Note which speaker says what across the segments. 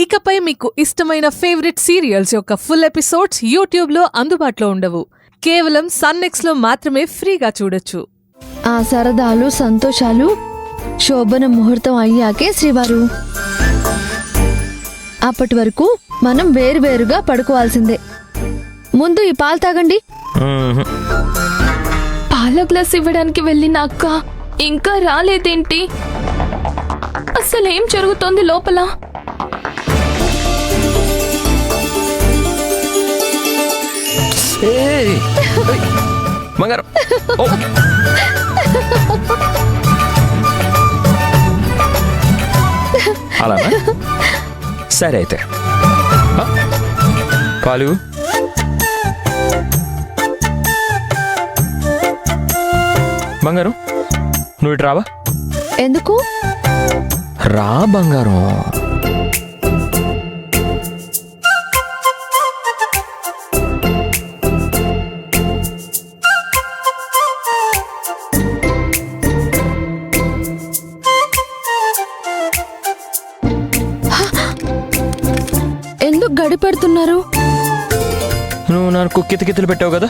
Speaker 1: ఇకపై మీకు ఇష్టమైన ఫేవరెట్ సీరియల్స్ యొక్క ఫుల్ ఎపిసోడ్స్ యూట్యూబ్లో అందుబాటులో ఉండవు. కేవలం సన్నెక్స్లో మాత్రమే ఫ్రీగా చూడొచ్చు.
Speaker 2: ఆ సరదాలు సంతోషాలు శోభన ముహూర్తం అయ్యాకే శ్రీవారు. అప్పటి వరకు మనం వేరువేరుగా పడుకోవాల్సిందే. ముందు ఈ పాలు తాగండి.
Speaker 3: పాల గ్లాస్ ఇవ్వడానికి వెళ్ళిన అక్క ఇంకా రాలేదేంటి? అసలేం జరుగుతోంది లోపల?
Speaker 4: అలానా? సరే అయితే పాలు. బంగారం నువ్వు ఇటు రావా?
Speaker 2: ఎందుకు?
Speaker 4: రా బంగారం.
Speaker 2: ఎందుకు గడిపెడుతున్నారు?
Speaker 4: నువ్వు నాకు కితకితలు పెట్టావు కదా,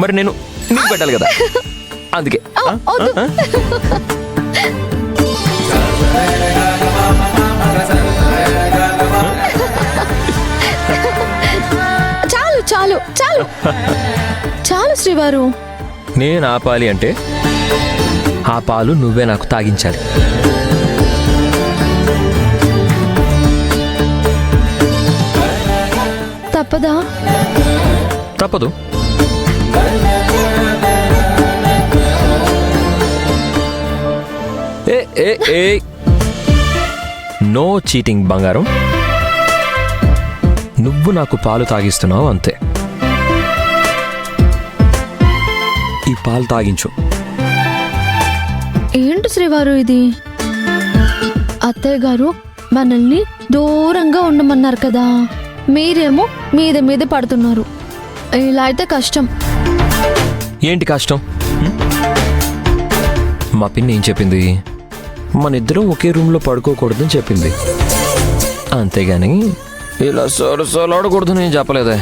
Speaker 4: మరి నేను నీకు పెట్టాలి కదా, అందుకే.
Speaker 2: చాలు చాలు చాలు చాలు శ్రీవారు.
Speaker 4: నేను ఆపాలి అంటే ఆ పాలు నువ్వే నాకు తాగించాలి.
Speaker 2: తప్పదా?
Speaker 4: తప్పదు. నో చీటింగ్ బంగారం. నువ్వు నాకు పాలు తాగిస్తున్నావు అంతే. ఈ పాలు తాగించు.
Speaker 2: ఏంటి శ్రీవారు ఇది? అత్తయ్య గారు మనల్ని దూరంగా ఉండమన్నారు కదా, మీరేమో మీద మీద పడుతున్నారు. ఇలా అయితే కష్టం.
Speaker 4: ఏంటి కష్టం? మా పిన్ని ఏం చెప్పింది? మన ఇద్దరం ఒకే రూమ్లో పడుకోకూడదని చెప్పింది. అంతేగాని ఇలా సోలాడకూడదని ఏం చెప్పలేదే.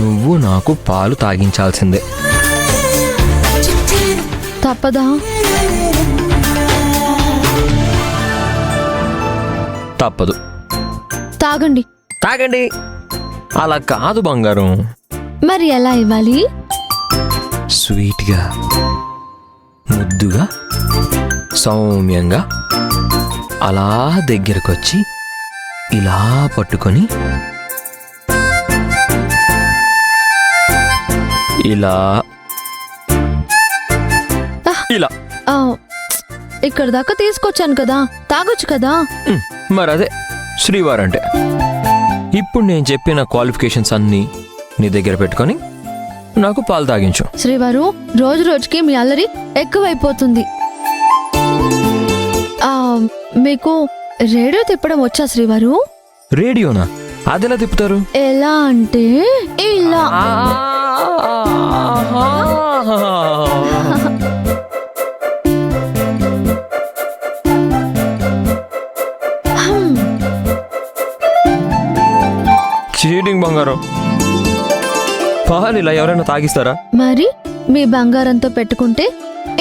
Speaker 4: నువ్వు నాకు పాలు తాగించాల్సిందే.
Speaker 2: తప్పదా?
Speaker 4: తప్పదు.
Speaker 2: తాగండి.
Speaker 4: తాగండి. అలా కాదు బంగారం.
Speaker 2: మరి ఎలా ఇవ్వాలి?
Speaker 4: స్వీట్గా, ముద్దుగా, సౌమ్యంగా అలా దగ్గరకొచ్చి ఇలా పట్టుకొని ఇలా ఇలా.
Speaker 2: ఇక్కడ దాకా తీసుకొచ్చాను కదా, తాగొచ్చు కదా.
Speaker 4: మరదే శ్రీవారంటే. ఇప్పుడు నేను చెప్పిన క్వాలిఫికేషన్స్ అన్నీ నీ దగ్గర పెట్టుకొని నాకు పాలు తాగించు.
Speaker 2: శ్రీవారు, రోజు రోజుకి మీ అల్లరి ఎక్కువైపోతుంది. మీకు రేడియో తిప్పడం వచ్చా శ్రీవారు?
Speaker 4: రేడియోనా? అదెలా తిప్పుతారు?
Speaker 2: ఎలా అంటే ఇలా.
Speaker 4: చీటింగ్ బంగారం. పాలు ఇలా ఎవరైనా తాగిస్తారా?
Speaker 2: మరి మీ బంగారంతో పెట్టుకుంటే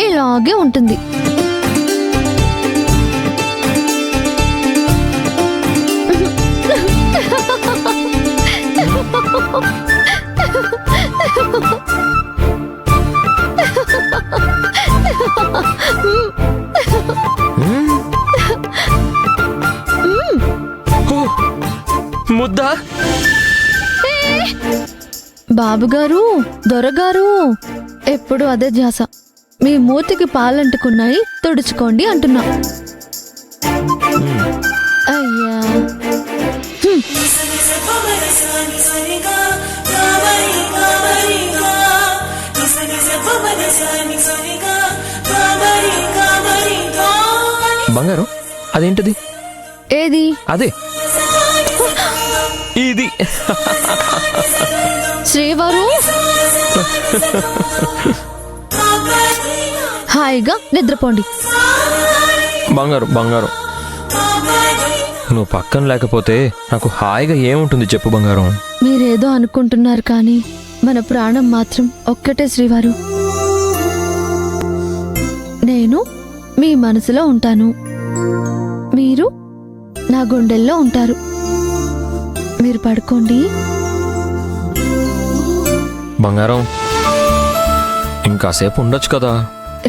Speaker 2: ఇలాగే ఉంటుంది.
Speaker 4: ముద్దా?
Speaker 2: బాబుగారు, దొరగారు, ఎప్పుడు అదే ధ్యాస. మీ మూతికి పాలంటుకున్నాయి, తుడుచుకోండి అంటున్నా. అయ్యా,
Speaker 4: బంగారం అదేంటిది?
Speaker 2: ఏది?
Speaker 4: అదే ఇది.
Speaker 2: శ్రీవారు హాయిగా నిద్రపోండి.
Speaker 4: బంగారం బంగారం, నువ్వు పక్కన లేకపోతే నాకు హాయిగా ఏముంటుంది చెప్పు బంగారం.
Speaker 2: మీరేదో అనుకుంటున్నారు కానీ మన ప్రాణం మాత్రం ఒక్కటే శ్రీవారు. నేను మీ మనసులో ఉంటాను, మీరు నా గుండెల్లో ఉంటారు. మీరు పడుకోండి.
Speaker 4: బంగారం, ఇంకాసేపు ఉండొచ్చు కదా.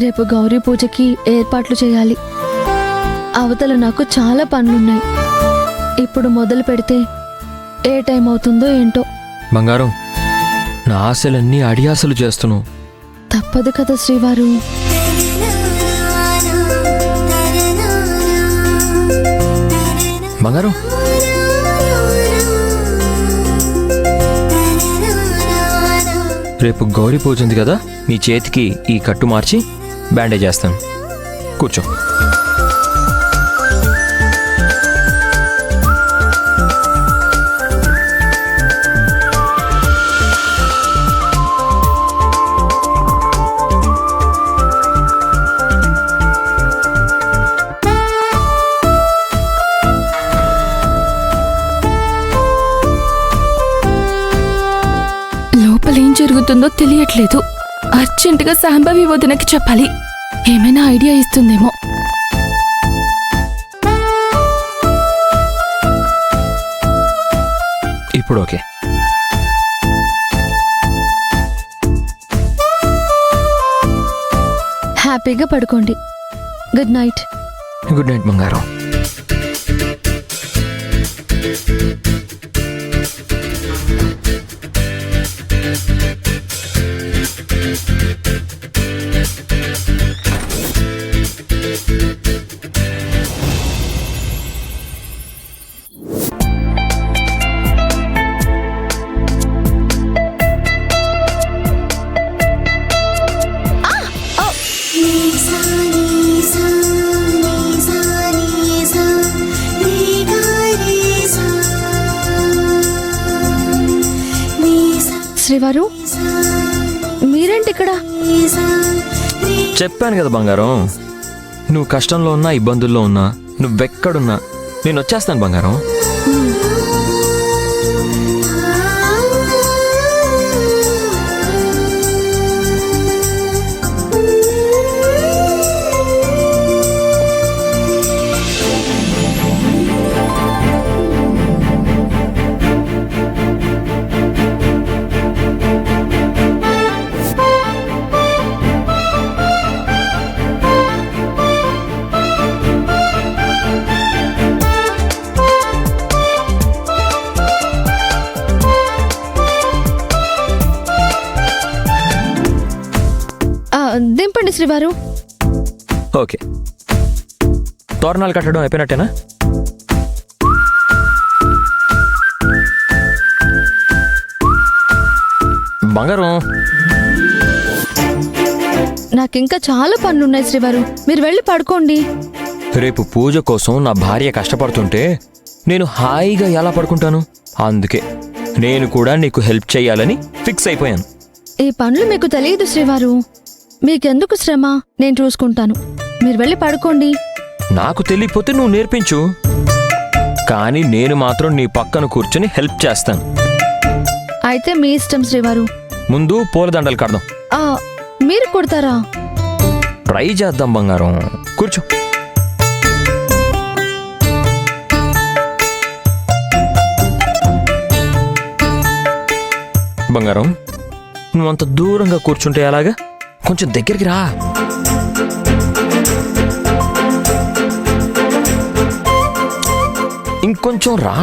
Speaker 2: రేపు గౌరీ పూజకి ఏర్పాట్లు చేయాలి. అవతల నాకు చాలా పనులున్నాయి. ఇప్పుడు మొదలు పెడితే ఏ టైం అవుతుందో ఏంటో.
Speaker 4: బంగారం, నా ఆశలన్నీ అడియాసలు చేస్తున్నావు.
Speaker 2: తప్పదు కదా శ్రీవారు.
Speaker 4: బంగారం, రేపు గౌరీ పూజ ఉంది కదా, నీ చేతికి ఈ కట్టు మార్చి బ్యాండేజ్ చేస్తాను. కూర్చో.
Speaker 3: లోపలేం జరుగుతుందో తెలియట్లేదు. అర్జెంటుగా శాంభవి వదినకి చెప్పాలి. ఏమైనా ఐడియా ఇస్తుందేమో.
Speaker 4: ఇప్పుడు ఓకే.
Speaker 2: హ్యాపీగా పడుకోండి. Good night.
Speaker 4: గుడ్ నైట్ బంగారం.
Speaker 2: శ్రీవారు, మీరేంటి ఇక్కడ?
Speaker 4: చెప్పాను కదా బంగారం, నువ్వు కష్టంలో ఉన్నా ఇబ్బందుల్లో ఉన్నా నువ్వెక్కడున్నా నేను వచ్చేస్తాను బంగారం.
Speaker 2: దింపండి శ్రీవారు.
Speaker 4: ఓకే, తోరణాలు కట్టడం అయిపోయినట్టేనా? బంగారం,
Speaker 2: నాకింకా చాలా పనులున్నాయి శ్రీవారు. మీరు వెళ్ళి పడుకోండి.
Speaker 4: రేపు పూజ కోసం నా భార్య కష్టపడుతుంటే నేను హాయిగా ఎలా పడుకుంటాను? అందుకే నేను కూడా నీకు హెల్ప్ చేయాలని ఫిక్స్ అయిపోయాను.
Speaker 2: ఈ పనులు మీకు తెలియదు శ్రీవారు. మీకెందుకు శ్రమ, నేను చూసుకుంటాను. మీరు వెళ్ళి పడుకోండి.
Speaker 4: నాకు తెలియకపోతే నువ్వు నేర్పించు, కానీ నేను మాత్రం నీ పక్కన కూర్చొని హెల్ప్ చేస్తాను.
Speaker 2: అయితే మీ ఇష్టం శ్రీవారు.
Speaker 4: ముందు పూలదండలు కడదాం.
Speaker 2: మీరు కొడతారా?
Speaker 4: ట్రై చేద్దాం బంగారం, కూర్చో. బంగారం, నువ్వు అంత దూరంగా కూర్చుంటే ఎలాగా? కొంచెం దగ్గరికి రా. ఇంకొంచెం రా,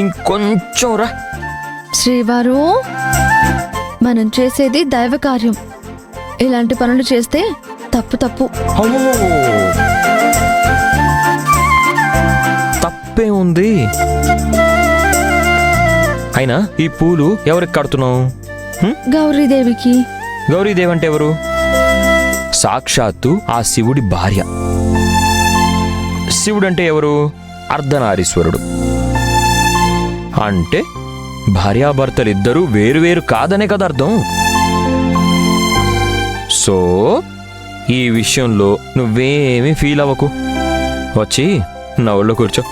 Speaker 4: ఇంకొంచెం రా.
Speaker 2: శ్రీవారు, మనం చేసేది దైవ కార్యం. ఇలాంటి పనులు చేస్తే తప్పు తప్పు.
Speaker 4: తప్పే ఉంది. అయినా ఈ పూలు ఎవరికి కడుతున్నావు?
Speaker 2: గౌరీదేవికి.
Speaker 4: గౌరీదేవి అంటే ఎవరు? సాక్షాత్తు ఆ శివుడి భార్య. శివుడంటే ఎవరు? అర్ధనారీశ్వరుడు. అంటే భార్యాభర్తలిద్దరూ వేరువేరు కాదనే కదా అర్థం. ఈ విషయంలో నువ్వేమీ ఫీల్ అవ్వకు. వచ్చి నా ఒళ్ళో కూర్చో.